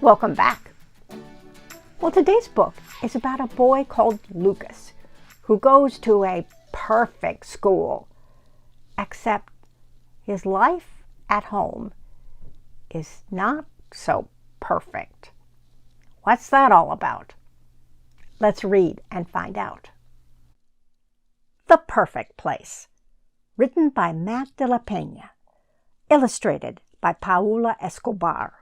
Welcome back. Well, today's book is about a boy called Lucas who goes to a perfect school, except his life at home is not so perfect. What's that all about? Let's read and find out. The Perfect Place, written by Matt de la Peña, illustrated by Paula Escobar.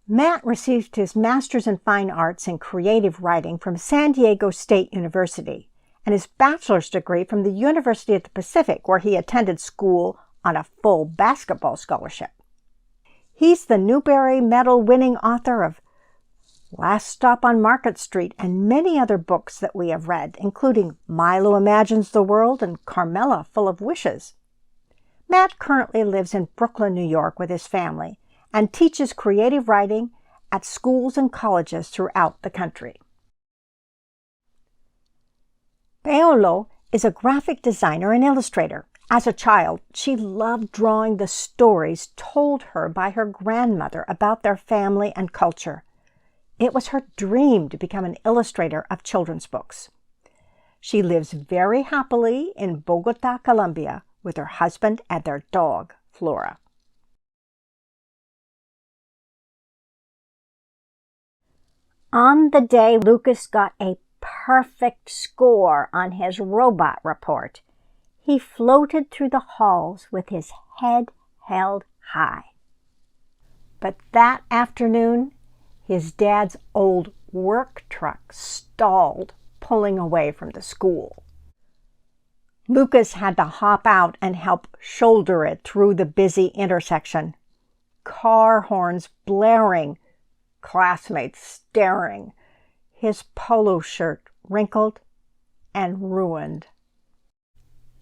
Matt received his Master's in Fine Arts in Creative Writing from San Diego State University and his bachelor's degree from the University of the Pacific, where he attended school on a full basketball scholarship. He's the Newbery Medal-winning author of Last Stop on Market Street and many other books that we have read, including Milo Imagines the World and Carmela Full of Wishes. Matt currently lives in Brooklyn, New York with his family and teaches creative writing at schools and colleges throughout the country. Paolo is a graphic designer and illustrator. As a child, she loved drawing the stories told her by her grandmother about their family and culture. It was her dream to become an illustrator of children's books. She lives very happily in Bogota, Colombia, with her husband and their dog, Flora. On the day Lucas got a perfect score on his robot report, he floated through the halls with his head held high. But that afternoon, his dad's old work truck stalled, pulling away from the school. Lucas had to hop out and help shoulder it through the busy intersection. Car horns blaring, classmates staring, his polo shirt wrinkled and ruined.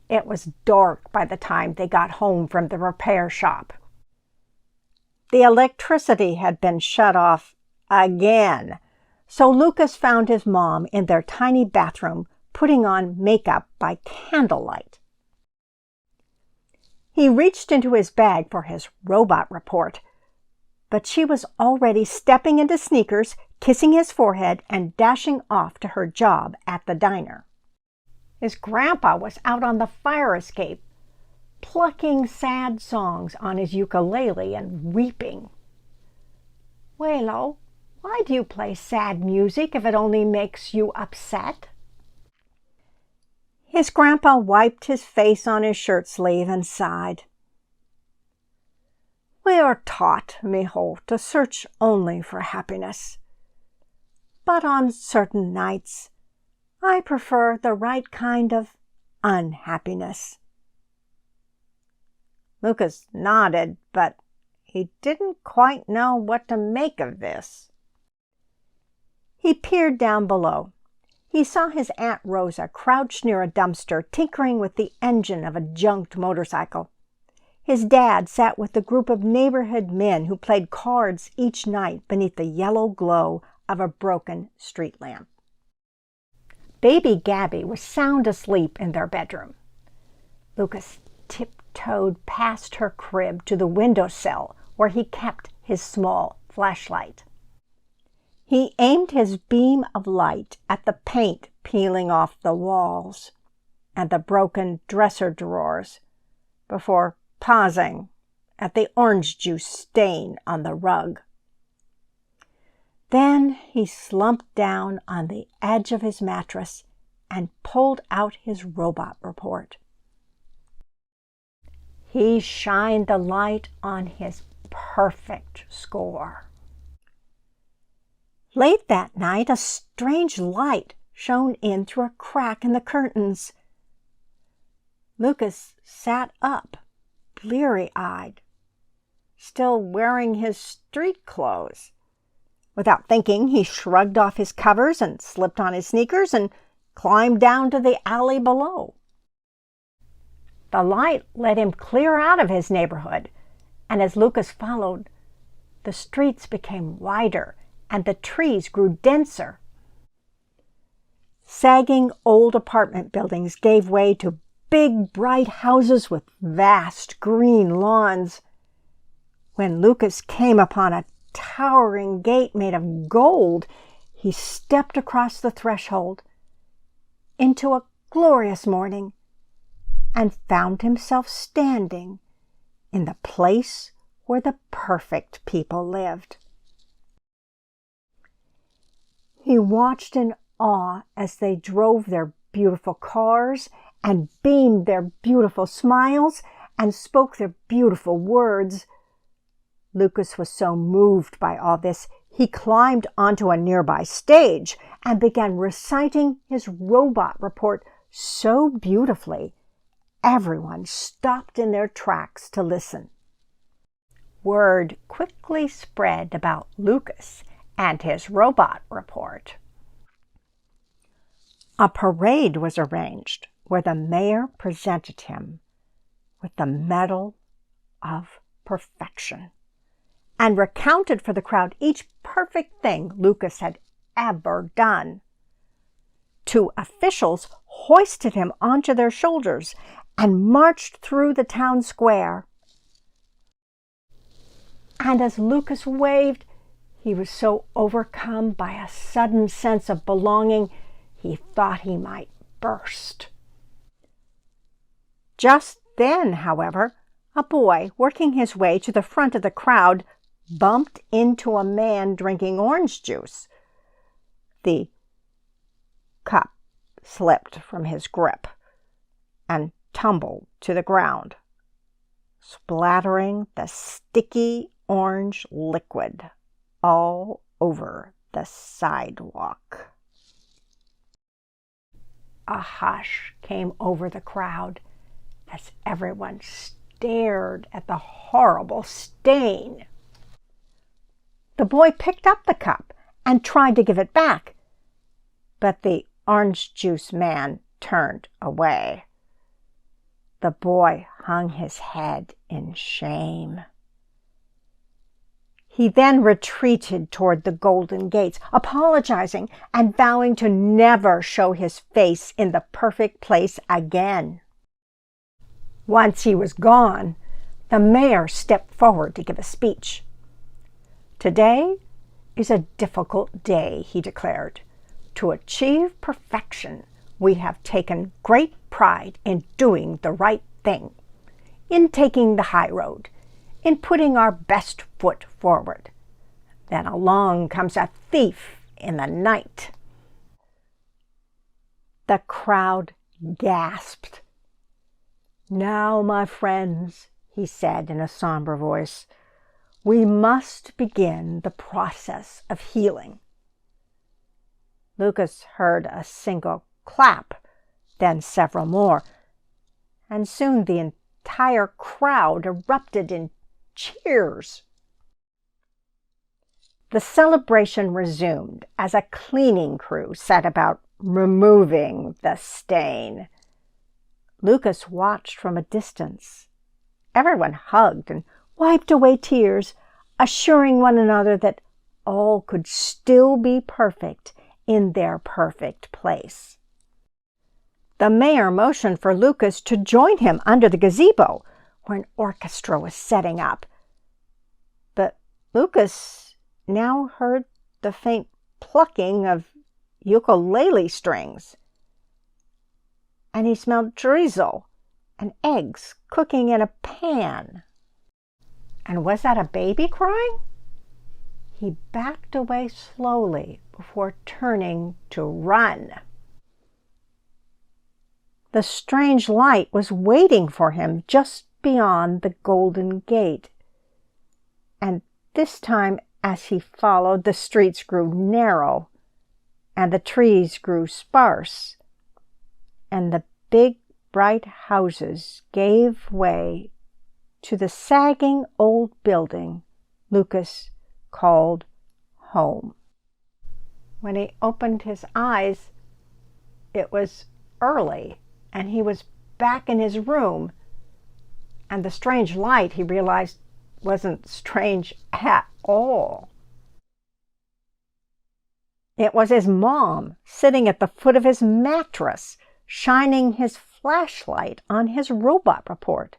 It was dark by the time they got home from the repair shop. The electricity had been shut off again, so Lucas found his mom in their tiny bathroom putting on makeup by candlelight. He reached into his bag for his robot report, but she was already stepping into sneakers, kissing his forehead, and dashing off to her job at the diner. His grandpa was out on the fire escape, plucking sad songs on his ukulele and weeping. "Welo, why do you play sad music if it only makes you upset?" His grandpa wiped his face on his shirt sleeve and sighed. "We are taught, mijo, to search only for happiness. But on certain nights, I prefer the right kind of unhappiness." Lucas nodded, but he didn't quite know what to make of this. He peered down below. He saw his Aunt Rosa crouched near a dumpster, tinkering with the engine of a junked motorcycle. His dad sat with a group of neighborhood men who played cards each night beneath the yellow glow of a broken street lamp. Baby Gabby was sound asleep in their bedroom. Lucas tiptoed past her crib to the windowsill where he kept his small flashlight. He aimed his beam of light at the paint peeling off the walls and the broken dresser drawers before pausing at the orange juice stain on the rug. Then he slumped down on the edge of his mattress and pulled out his robot report. He shined the light on his perfect score. Late that night, a strange light shone in through a crack in the curtains. Lucas sat up, bleary-eyed, still wearing his street clothes. Without thinking, he shrugged off his covers and slipped on his sneakers and climbed down to the alley below. The light led him clear out of his neighborhood, and as Lucas followed, the streets became wider and the trees grew denser. Sagging old apartment buildings gave way to big, bright houses with vast green lawns. When Lucas came upon a towering gate made of gold, he stepped across the threshold into a glorious morning and found himself standing in the place where the perfect people lived. He watched in awe as they drove their beautiful cars and beamed their beautiful smiles and spoke their beautiful words. Lucas was so moved by all this, he climbed onto a nearby stage and began reciting his robot report so beautifully, everyone stopped in their tracks to listen. Word quickly spread about Lucas and his robot report. A parade was arranged where the mayor presented him with the Medal of Perfection and recounted for the crowd each perfect thing Lucas had ever done. 2 officials hoisted him onto their shoulders and marched through the town square. And as Lucas waved, he was so overcome by a sudden sense of belonging, he thought he might burst. Just then, however, a boy working his way to the front of the crowd bumped into a man drinking orange juice. The cup slipped from his grip and tumbled to the ground, splattering the sticky orange liquid all over the sidewalk. A hush came over the crowd as everyone stared at the horrible stain. The boy picked up the cup and tried to give it back, but the orange juice man turned away. The boy hung his head in shame. He then retreated toward the golden gates, apologizing and vowing to never show his face in the perfect place again. Once he was gone, the mayor stepped forward to give a speech. "Today is a difficult day," he declared. "To achieve perfection, we have taken great pride in doing the right thing, in taking the high road, in putting our best foot forward. Then along comes a thief in the night." The crowd gasped. "Now, my friends," he said in a somber voice, "we must begin the process of healing." Lucas heard a single clap, then several more, and soon the entire crowd erupted in cheers. The celebration resumed as a cleaning crew set about removing the stain. Lucas watched from a distance. Everyone hugged and wiped away tears, assuring one another that all could still be perfect in their perfect place. The mayor motioned for Lucas to join him under the gazebo, where an orchestra was setting up. But Lucas now heard the faint plucking of ukulele strings, and he smelled chorizo and eggs cooking in a pan. And was that a baby crying? He backed away slowly before turning to run. The strange light was waiting for him just beyond the golden gate. And this time, as he followed, the streets grew narrow, and the trees grew sparse, and the big, bright houses gave way to the sagging old building Lucas called home. When he opened his eyes, it was early, and he was back in his room, and the strange light, he realized, wasn't strange at all. It was his mom sitting at the foot of his mattress, shining his flashlight on his robot report.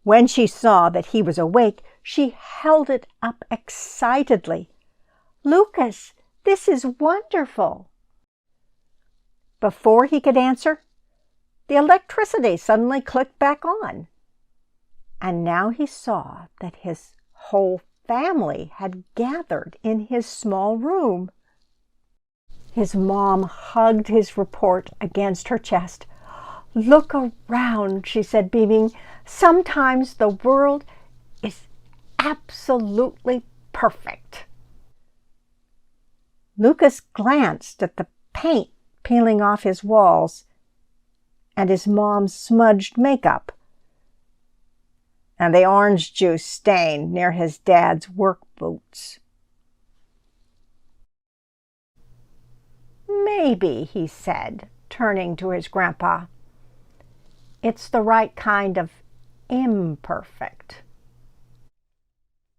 When she saw that he was awake, she held it up excitedly. "Lucas, this is wonderful!" Before he could answer, the electricity suddenly clicked back on. And now he saw that his whole family had gathered in his small room. His mom hugged his report against her chest. "Look around," she said, beaming. "Sometimes the world is absolutely perfect." Lucas glanced at the paint peeling off his walls and his mom's smudged makeup and the orange juice stain near his dad's work boots. "Maybe," he said, turning to his grandpa, "it's the right kind of imperfect."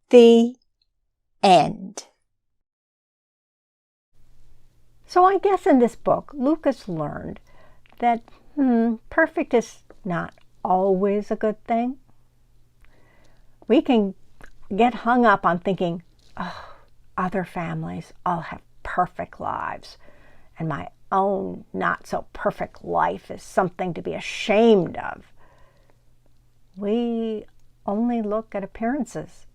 The end. So I guess in this book, Lucas learned that perfect is not always a good thing. We can get hung up on thinking, oh, other families all have perfect lives, and my own not-so-perfect life is something to be ashamed of. We only look at appearances.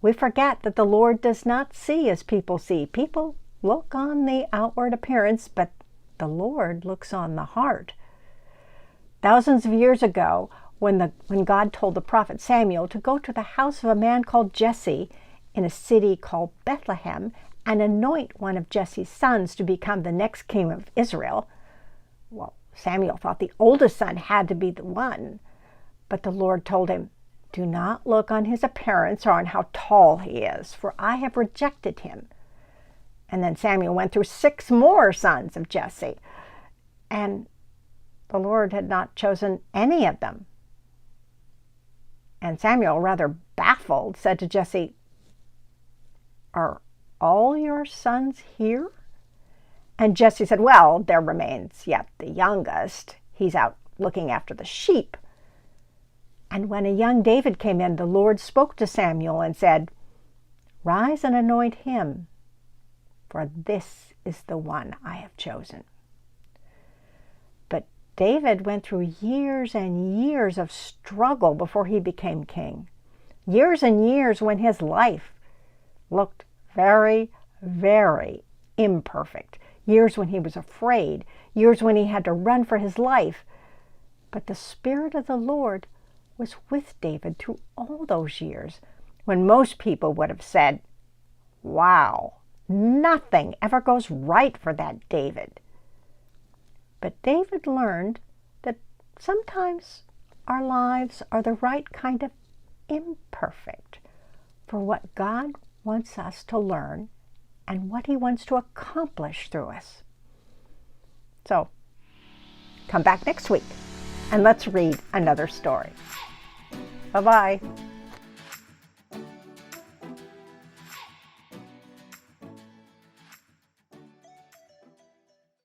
We forget that the Lord does not see as people see. People look on the outward appearance, but the Lord looks on the heart. Thousands of years ago, when God told the prophet Samuel to go to the house of a man called Jesse in a city called Bethlehem and anoint one of Jesse's sons to become the next king of Israel, well, Samuel thought the oldest son had to be the one, but the Lord told him, "Do not look on his appearance or on how tall he is, for I have rejected him." And then Samuel went through 6 more sons of Jesse, and the Lord had not chosen any of them. And Samuel, rather baffled, said to Jesse, "Are all your sons here?" And Jesse said, "Well, there remains yet the youngest. He's out looking after the sheep." And when a young David came in, the Lord spoke to Samuel and said, "Rise and anoint him, for this is the one I have chosen." But David went through years and years of struggle before he became king. Years and years when his life looked very, very imperfect. Years when he was afraid. Years when he had to run for his life. But the Spirit of the Lord was with David through all those years, when most people would have said, "Wow, nothing ever goes right for that David." But David learned that sometimes our lives are the right kind of imperfect for what God wants us to learn and what he wants to accomplish through us. So, come back next week and let's read another story. Bye-bye.